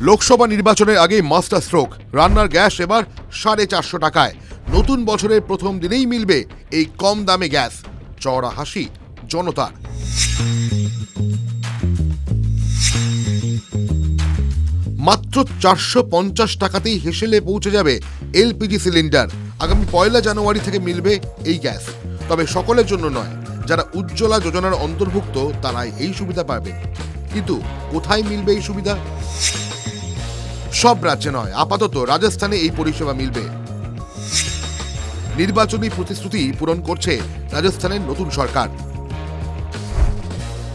লোকসভা নির্বাচনের আগেই master stroke, রান্নার গ্যাস এবার 450 টাকায়। নতুন বছরের প্রথম দিনেই মিলবে এই কম দামে গ্যাস। চওড়া হাসি জনতার। মাত্র 450 টাকাতেই হেসেলে পৌঁছে যাবে এলপিজি সিলিন্ডার। আগামী 1 জানুয়ারি থেকে মিলবে এই গ্যাস। তবে সকলের জন্য নয়, যারা উজ্জ্বলা যোজনার অন্তর্ভুক্ত তারাই এই সুবিধা পাবেন। কিন্তু কোথায় মিলবে এই সুবিধা? সব রাজ্যে নয়, আপাতত রাজস্থানে এই পরিষেবা মিলবে। নির্বাচনী প্রতিশ্রুতি পূরণ করছে রাজস্থানের নতুন সরকার।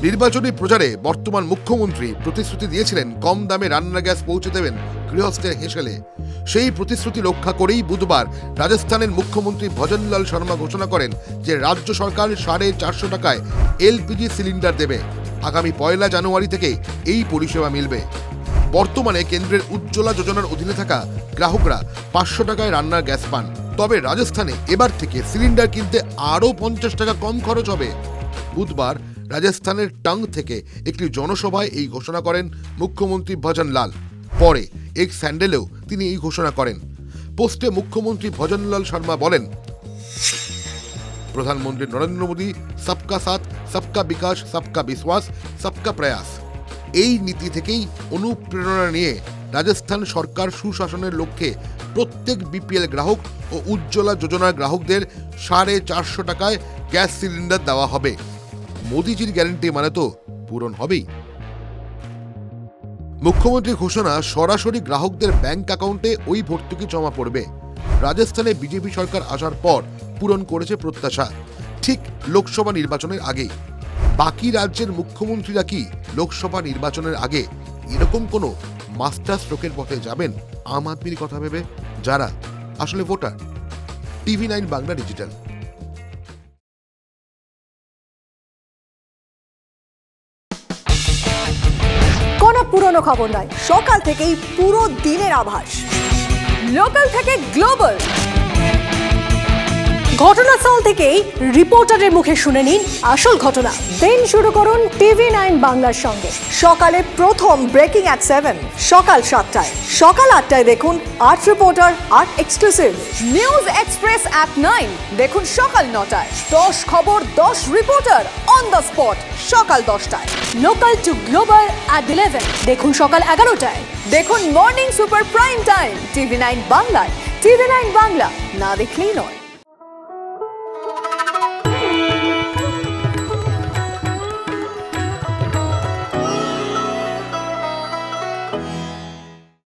নির্বাচনী প্রচারে বর্তমান মুখ্যমন্ত্রী প্রতিশ্রুতি দিয়েছিলেন কম দামে রান্নার গ্যাস পৌঁছে দেবেন গৃহস্থের হেসেলে। সেই প্রতিশ্রুতি রক্ষা করেই বুধবার রাজস্থানের মুখ্যমন্ত্রী ভজনলাল শর্মা ঘোষণা করেন যে রাজ্য সরকার 450 টাকায় এলপিজি সিলিন্ডার দেবে। আগামী 1 জানুয়ারি থেকে এই পরিষেবা মিলবে। বর্তমানে কেন্দ্রের উজ্জ্বলা যোজনার অধীনে থাকা গ্রাহকরা 500 টাকায় রান্নার গ্যাস পান। তবে রাজস্থানে এবার থেকে সিলিন্ডার কিনতে আরও 50 টাকা কম খরচ হবে। বুধবার রাজস্থানের টাং থেকে একটি জনসভায় এই ঘোষণা করেন মুখ্যমন্ত্রী ভজনলাল। পরে এক্স হ্যান্ডেলেও তিনি এই ঘোষণা করেন। পোস্টে মুখ্যমন্ত্রী ভজনলাল শর্মা বলেন, প্রধানমন্ত্রী নরেন্দ্র মোদী সবকা সাথ, সবকা বিকাশ, সবকা বিশ্বাস, সবকা প্রয়াস এই নীতি থেকেই অনুপ্রেরণা নিয়ে রাজস্থান সরকার সুশাসনের লক্ষ্যে প্রত্যেক বিপিএল গ্রাহক ও উজ্জ্বলা যোজনার গ্রাহকদের 450 টাকায় গ্যাস সিলিন্ডার দেওয়া হবে। মোদিজির গ্যারান্টি মানে তো পূরণ হবেই। মুখ্যমন্ত্রীর ঘোষণা সরাসরি গ্রাহকদের ব্যাংক অ্যাকাউন্টে ওই ভর্তুকি জমা পড়বে। রাজস্থানে বিজেপি সরকার আসার পর পূরণ করেছে প্রত্যাশা, ঠিক লোকসভা নির্বাচনের আগে। বাকি রাজ্যের মুখ্যমন্ত্রীরা কি লোকসভা নির্বাচনের আগে এরকম কোনো মাস্টার স্ট্রোকের পথে যাবেন আম আদমির কথা ভেবে, যারা আসলে ভোটার? TV9 Bangla digital. কোনো পুরনো খবর নয়, সকাল থেকেই পুরো দিনের আভাস। লোকাল থেকে গ্লোবাল, ঘটনাস্থল থেকেই রিপোর্টারের মুখে শুনে নিন আসল ঘটনা। দিন শুরু করুন TV9 বাংলার সঙ্গে। সকালে প্রথম ব্রেকিং অ্যাট 7, সকাল 7টায়, সকাল 8টায় দেখুন 8 reporter 8 exclusive. News express at 9 দেখুন সকাল 9টায়। 10 খবর 10 রিপোর্টার অন দ্য স্পট সকাল 10টায়। লোকাল টু গ্লোবাল অ্যাট 11 দেখুন সকাল 11টায়। দেখুন morning super prime time TV9 বাংলায়। TV9 বাংলা না দেখলেই নয়।